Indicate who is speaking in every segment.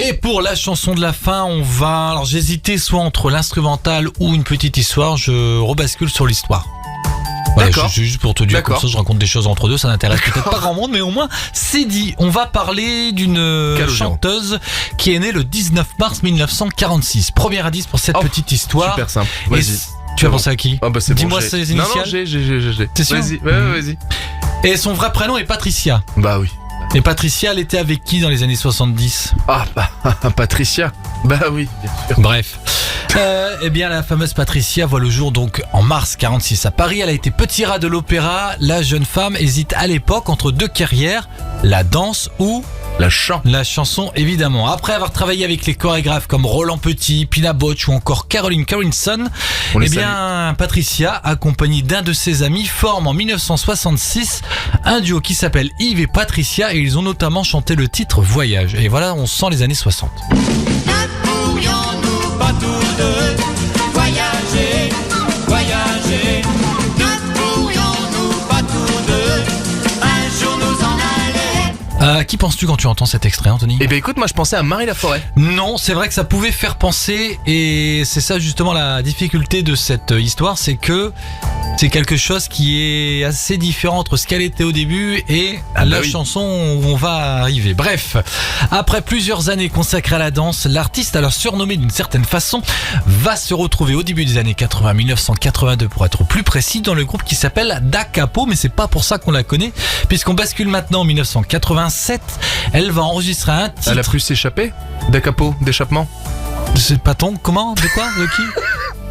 Speaker 1: Et pour la chanson de la fin, on va... Alors j'hésitais soit entre l'instrumental ou une petite histoire, je rebascule sur l'histoire. Voilà,
Speaker 2: D'accord.
Speaker 1: juste pour te dire,
Speaker 2: D'accord.
Speaker 1: comme ça je raconte des choses entre deux, ça n'intéresse peut-être pas grand monde, mais au moins c'est dit. On va parler d'une chanteuse qui est née le 19 mars 1946. Premier indice pour cette petite histoire.
Speaker 2: Super simple.
Speaker 1: Et
Speaker 2: Vas-y.
Speaker 1: tu as pensé à qui?
Speaker 2: Ah bah c'est
Speaker 1: Dis-moi
Speaker 2: bon,
Speaker 1: ses
Speaker 2: Non,
Speaker 1: initiales.
Speaker 2: j'ai.
Speaker 1: T'es sûr?
Speaker 2: Vas-y, vas-y.
Speaker 1: Et son vrai prénom est Patricia.
Speaker 2: Bah oui.
Speaker 1: Et Patricia, elle était avec qui dans les années 70?
Speaker 2: Ah bah, Patricia. Bah oui, bien sûr.
Speaker 1: Bref. Eh bien, la fameuse Patricia voit le jour donc en mars 46 à Paris. Elle a été petit rat de l'opéra. La jeune femme hésite à l'époque entre deux carrières, la danse ou la chanson, évidemment. Après avoir travaillé avec les chorégraphes comme Roland Petit, Pina Bausch ou encore Caroline Carrington, eh bien, Patricia, accompagnée d'un de ses amis, forme en 1966 un duo qui s'appelle Yves et Patricia et ils ont notamment chanté le titre Voyage. Et voilà, on sent les années 60.
Speaker 3: Ne pourrions-nous pas tous deux voyager, voyager? Ne pourrions-nous pas tous deux un jour nous en aller?
Speaker 1: Qui penses-tu quand tu entends cet extrait, Anthony?
Speaker 2: Eh ben écoute, moi je pensais à Marie Laforêt.
Speaker 1: Non, c'est vrai que ça pouvait faire penser et c'est ça justement la difficulté de cette histoire, c'est que c'est quelque chose qui est assez différent entre ce qu'elle était au début et la chanson où on va arriver. Bref, après plusieurs années consacrées à la danse, l'artiste, alors surnommé d'une certaine façon, va se retrouver au début des années 80, 1982 pour être plus précis, dans le groupe qui s'appelle Da Capo, mais c'est pas pour ça qu'on la connaît, puisqu'on bascule maintenant en 1987, elle va enregistrer un titre.
Speaker 2: Elle a pu s'échapper? Da Capo, d'échappement?
Speaker 1: C'est pas ton, comment? De quoi? De qui?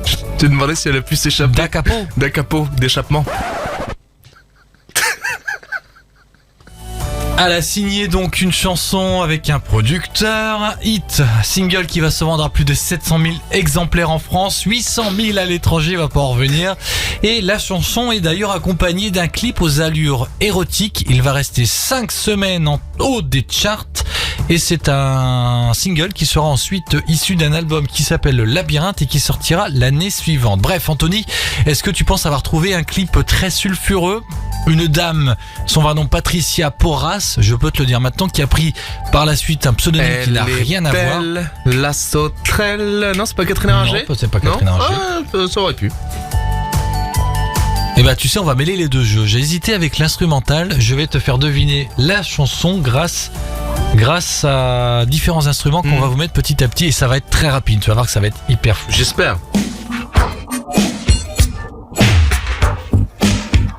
Speaker 2: Je te demandais si elle a pu s'échapper.
Speaker 1: Da Capo.
Speaker 2: Da Capo, d'échappement.
Speaker 1: Elle a signé donc une chanson avec un producteur, hit, single qui va se vendre à plus de 700 000 exemplaires en France, 800 000 à l'étranger, va pas en revenir. Et la chanson est d'ailleurs accompagnée d'un clip aux allures érotiques. Il va rester 5 semaines en haut des charts. Et c'est un single qui sera ensuite issu d'un album qui s'appelle Le Labyrinthe et qui sortira l'année suivante. Bref, Anthony, est-ce que tu penses avoir trouvé un clip très sulfureux? Une dame, son vrai nom Patricia Porras, je peux te le dire maintenant, qui a pris par la suite un pseudonyme qui n'a rien à voir.
Speaker 2: La sauterelle. Non, c'est pas Catherine Ringer?
Speaker 1: Non, c'est pas Catherine Ringer.
Speaker 2: Ah, ça aurait pu.
Speaker 1: Et bah tu sais, on va mêler les deux jeux. J'ai hésité avec l'instrumental, je vais te faire deviner la chanson grâce à différents instruments qu'on va vous mettre petit à petit et ça va être très rapide, tu vas voir que ça va être hyper fou.
Speaker 2: J'espère.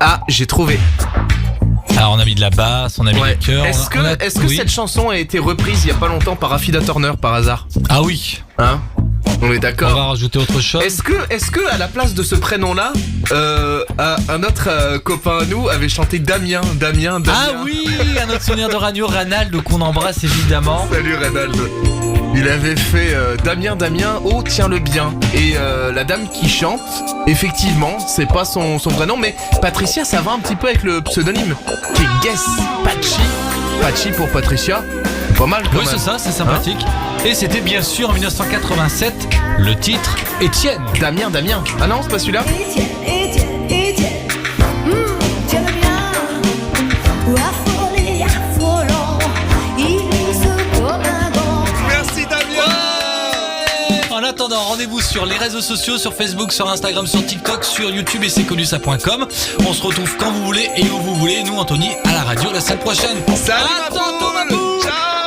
Speaker 2: Ah, j'ai trouvé.
Speaker 1: Alors on a mis de la basse, on a mis les chœurs.
Speaker 2: Est-ce que cette chanson a été reprise il y a pas longtemps par Affida Turner par hasard?
Speaker 1: Ah oui.
Speaker 2: Hein? On est
Speaker 1: On
Speaker 2: d'accord.
Speaker 1: va rajouter autre chose.
Speaker 2: Est-ce que à la place de ce prénom-là, un autre copain à nous avait chanté Damien?
Speaker 1: Ah oui, un autre souvenir de radio, Ranald, qu'on embrasse évidemment.
Speaker 2: Salut Ranald. Il avait fait Damien, oh tiens le bien. Et la dame qui chante, effectivement, c'est pas son vrai nom, mais Patricia, ça va un petit peu avec le pseudonyme qui est Guess Pachi pour Patricia. Pas mal quand même.
Speaker 1: Oui, c'est ça, c'est sympathique. Et c'était bien sûr en 1987, le titre Étienne.
Speaker 2: Damien. Ah non, c'est pas celui-là.
Speaker 3: Étienne, tiens le bien, ou affolé, affolant, il se comme un gant.
Speaker 2: Merci Damien.
Speaker 1: En attendant, rendez-vous sur les réseaux sociaux, sur Facebook, sur Instagram, sur TikTok, sur YouTube et c'est-connu-ça.com. On se retrouve quand vous voulez et où vous voulez. Nous, Anthony, à la radio la semaine prochaine.
Speaker 2: Salut
Speaker 1: à tantôt, ma poule.
Speaker 2: Ciao.